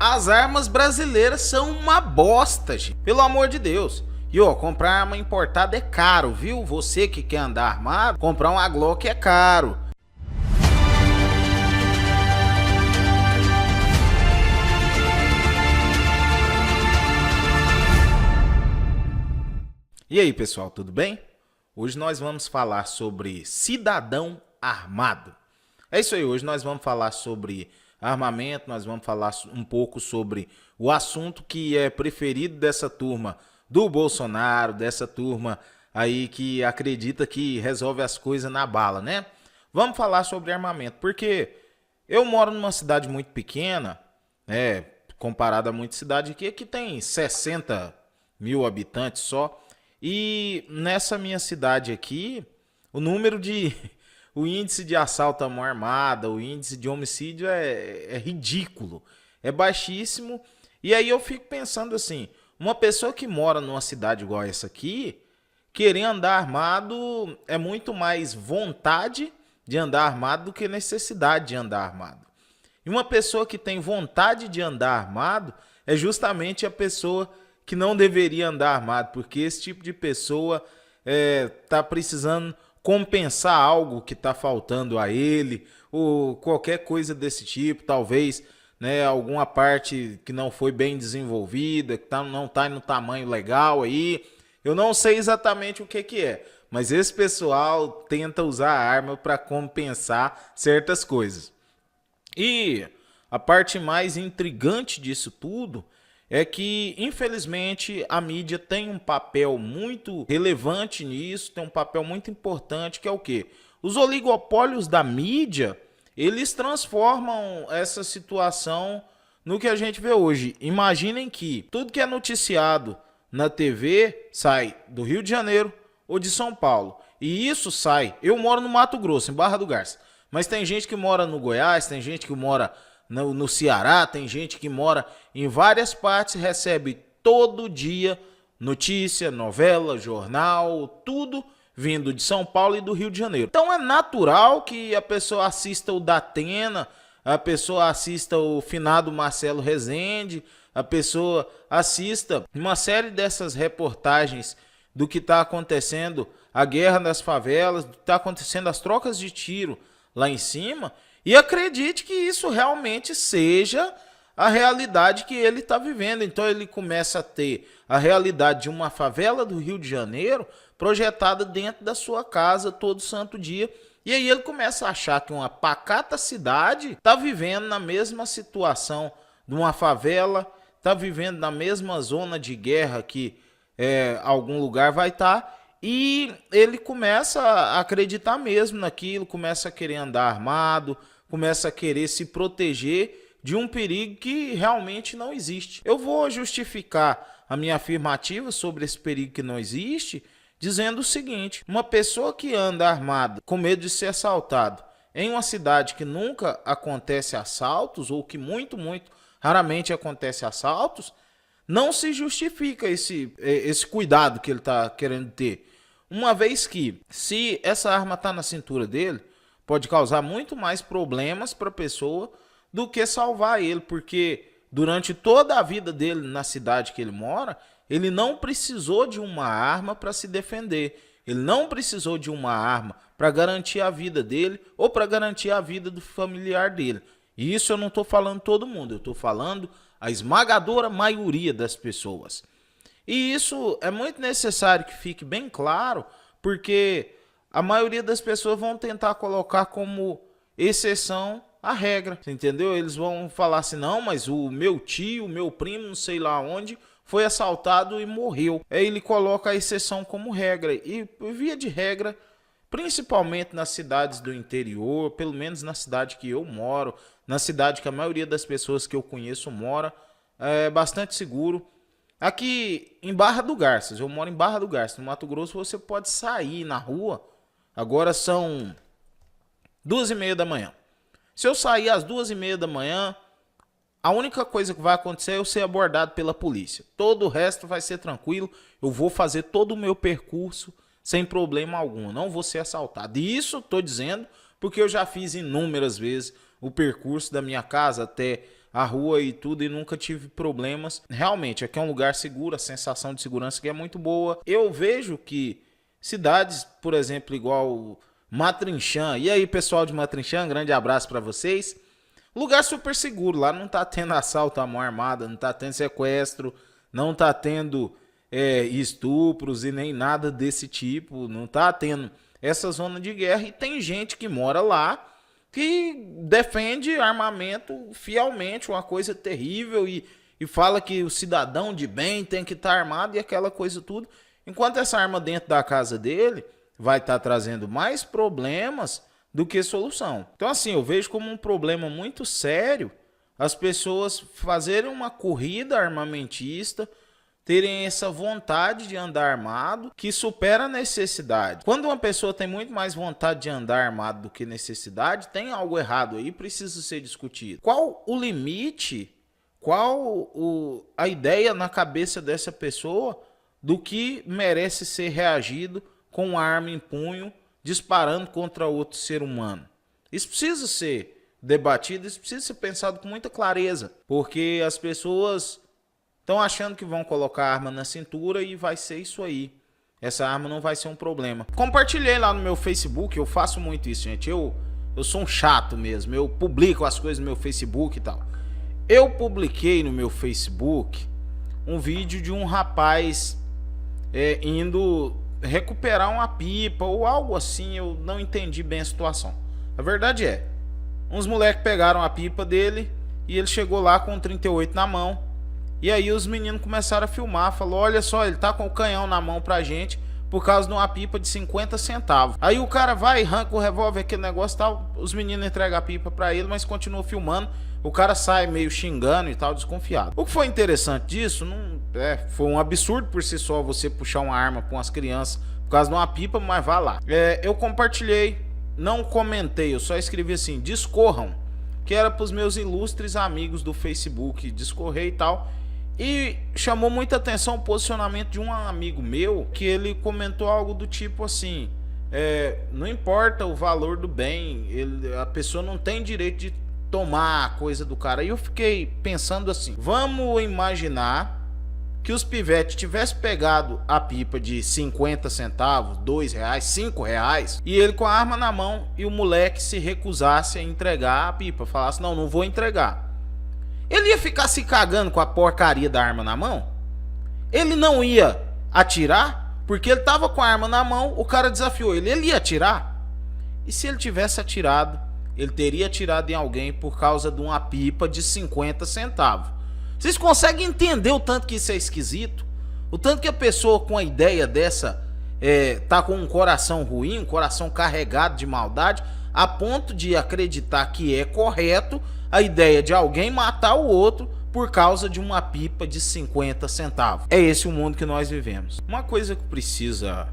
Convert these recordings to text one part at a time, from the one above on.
As armas brasileiras são uma bosta, gente. Pelo amor de Deus. E ó, comprar arma importada é caro, viu? Você que quer andar armado, comprar uma Glock é caro. E aí, pessoal, tudo bem? Hoje nós vamos falar sobre cidadão armado. É isso aí, hoje nós vamos falar sobre armamento, nós vamos falar um pouco sobre o assunto que é preferido dessa turma do Bolsonaro, dessa turma aí que acredita que resolve as coisas na bala, né? Vamos falar sobre armamento, porque eu moro numa cidade muito pequena, comparada a muita cidade aqui, que tem 60 mil habitantes só. E nessa minha cidade aqui, o índice de assalto à mão armada, o índice de homicídio é ridículo, é baixíssimo. E aí eu fico pensando assim, uma pessoa que mora numa cidade igual essa aqui, querer andar armado é muito mais vontade de andar armado do que necessidade de andar armado. E uma pessoa que tem vontade de andar armado é justamente a pessoa que não deveria andar armado, porque esse tipo de pessoa está precisando compensar algo que está faltando a ele, ou qualquer coisa desse tipo, talvez alguma parte que não foi bem desenvolvida, que não está no tamanho legal aí. Eu não sei exatamente o que é, mas esse pessoal tenta usar a arma para compensar certas coisas. E a parte mais intrigante disso tudo é que, infelizmente, a mídia tem um papel muito relevante nisso, tem um papel muito importante, que é o quê? Os oligopólios da mídia, eles transformam essa situação no que a gente vê hoje. Imaginem que tudo que é noticiado na TV sai do Rio de Janeiro ou de São Paulo. E isso sai... Eu moro no Mato Grosso, em Barra do Garça, mas tem gente que mora no Goiás, tem gente que mora no Ceará, tem gente que mora em várias partes, recebe todo dia notícia, novela, jornal, tudo vindo de São Paulo e do Rio de Janeiro. Então é natural que a pessoa assista o Datena, a pessoa assista o finado Marcelo Rezende, a pessoa assista uma série dessas reportagens do que está acontecendo, a guerra das favelas, do que está acontecendo, as trocas de tiro lá em cima, e acredite que isso realmente seja a realidade que ele está vivendo. Então ele começa a ter a realidade de uma favela do Rio de Janeiro projetada dentro da sua casa todo santo dia. E aí ele começa a achar que uma pacata cidade está vivendo na mesma situação de uma favela, está vivendo na mesma zona de guerra que algum lugar vai estar. E ele começa a acreditar mesmo naquilo, começa a querer andar armado, começa a querer se proteger de um perigo que realmente não existe. Eu vou justificar a minha afirmativa sobre esse perigo que não existe, dizendo o seguinte: uma pessoa que anda armada com medo de ser assaltado em uma cidade que nunca acontece assaltos, ou que muito raramente acontece assaltos, não se justifica esse cuidado que ele está querendo ter. Uma vez que, se essa arma está na cintura dele, pode causar muito mais problemas para a pessoa do que salvar ele, porque durante toda a vida dele na cidade que ele mora, ele não precisou de uma arma para se defender, ele não precisou de uma arma para garantir a vida dele ou para garantir a vida do familiar dele. E isso eu não estou falando todo mundo, eu estou falando a esmagadora maioria das pessoas. E isso é muito necessário que fique bem claro, porque a maioria das pessoas vão tentar colocar como exceção a regra, entendeu? Eles vão falar assim, não, mas o meu tio, o meu primo, não sei lá onde, foi assaltado e morreu. Aí ele coloca a exceção como regra. E via de regra, principalmente nas cidades do interior, pelo menos na cidade que eu moro, na cidade que a maioria das pessoas que eu conheço mora, é bastante seguro. Aqui em Barra do Garças, eu moro em Barra do Garças, no Mato Grosso, você pode sair na rua. Agora são 2h30 da manhã. Se eu sair às 2h30 da manhã, a única coisa que vai acontecer é eu ser abordado pela polícia. Todo o resto vai ser tranquilo. Eu vou fazer todo o meu percurso sem problema algum. Não vou ser assaltado. E isso estou dizendo porque eu já fiz inúmeras vezes o percurso da minha casa até a rua e tudo e nunca tive problemas. Realmente, aqui é um lugar seguro, a sensação de segurança aqui é muito boa. Eu vejo que cidades, por exemplo, igual Matrinchã, e aí pessoal de Matrinchã, grande abraço para vocês. Lugar super seguro, lá não tá tendo assalto à mão armada, não tá tendo sequestro, não tá tendo estupros e nem nada desse tipo, não tá tendo essa zona de guerra e tem gente que mora lá que defende armamento fielmente, uma coisa terrível e fala que o cidadão de bem tem que estar armado e aquela coisa tudo, enquanto essa arma dentro da casa dele vai estar trazendo mais problemas do que solução. Então assim, eu vejo como um problema muito sério as pessoas fazerem uma corrida armamentista, terem essa vontade de andar armado que supera a necessidade. Quando uma pessoa tem muito mais vontade de andar armado do que necessidade, tem algo errado aí, precisa ser discutido. Qual o limite, a ideia na cabeça dessa pessoa do que merece ser reagido com uma arma em punho, disparando contra outro ser humano? Isso precisa ser debatido, isso precisa ser pensado com muita clareza, porque as pessoas estão achando que vão colocar a arma na cintura e vai ser isso aí. Essa arma não vai ser um problema. Compartilhei lá no meu Facebook, eu faço muito isso, gente. Eu sou um chato mesmo, eu publico as coisas no meu Facebook e tal. Eu publiquei no meu Facebook um vídeo de um rapaz indo recuperar uma pipa ou algo assim, eu não entendi bem a situação. A verdade é, uns moleques pegaram a pipa dele e ele chegou lá com um 38 na mão. E aí os meninos começaram a filmar, falou, olha só, ele tá com o canhão na mão pra gente por causa de uma pipa de 50 centavos. Aí o cara vai, arranca o revólver, aquele negócio e tal, os meninos entregam a pipa pra ele, mas continua filmando. O cara sai meio xingando e tal, desconfiado. O que foi interessante disso, foi um absurdo por si só você puxar uma arma pra umas crianças por causa de uma pipa, mas vá lá. Eu compartilhei, não comentei, eu só escrevi assim, discorram, que era pros meus ilustres amigos do Facebook, discorrer e tal. E chamou muita atenção o posicionamento de um amigo meu, que ele comentou algo do tipo assim, não importa o valor do bem, a pessoa não tem direito de tomar a coisa do cara. E eu fiquei pensando assim, vamos imaginar que os pivetes tivessem pegado a pipa de 50 centavos, 2 reais, 5 reais, e ele com a arma na mão e o moleque se recusasse a entregar a pipa, falasse, não vou entregar. Ele ia ficar se cagando com a porcaria da arma na mão? Ele não ia atirar? Porque ele tava com a arma na mão, o cara desafiou ele. Ele ia atirar? E se ele tivesse atirado, ele teria atirado em alguém por causa de uma pipa de 50 centavos. Vocês conseguem entender o tanto que isso é esquisito? O tanto que a pessoa com a ideia dessa tá com um coração ruim, um coração carregado de maldade, a ponto de acreditar que é correto a ideia de alguém matar o outro por causa de uma pipa de 50 centavos. É esse o mundo que nós vivemos. Uma coisa que precisa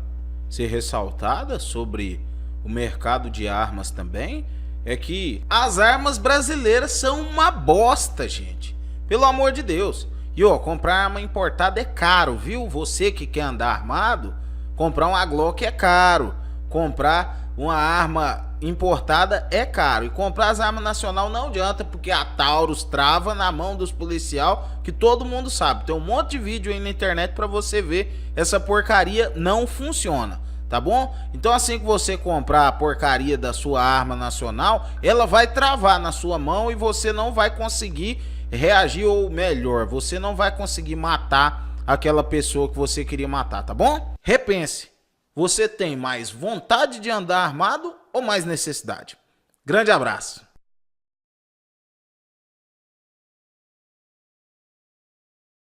ser ressaltada sobre o mercado de armas também é que as armas brasileiras são uma bosta, gente. Pelo amor de Deus. E comprar arma importada é caro, viu? Você que quer andar armado, comprar uma Glock é caro. Comprar uma arma importada é caro. E comprar as armas nacional não adianta, porque a Taurus trava na mão dos policial, que todo mundo sabe. Tem um monte de vídeo aí na internet para você ver. Essa porcaria não funciona, tá bom? Então assim que você comprar a porcaria da sua arma nacional, ela vai travar na sua mão e você não vai conseguir reagir, ou melhor, você não vai conseguir matar aquela pessoa que você queria matar, tá bom? Repense. Você tem mais vontade de andar armado ou mais necessidade? Grande abraço.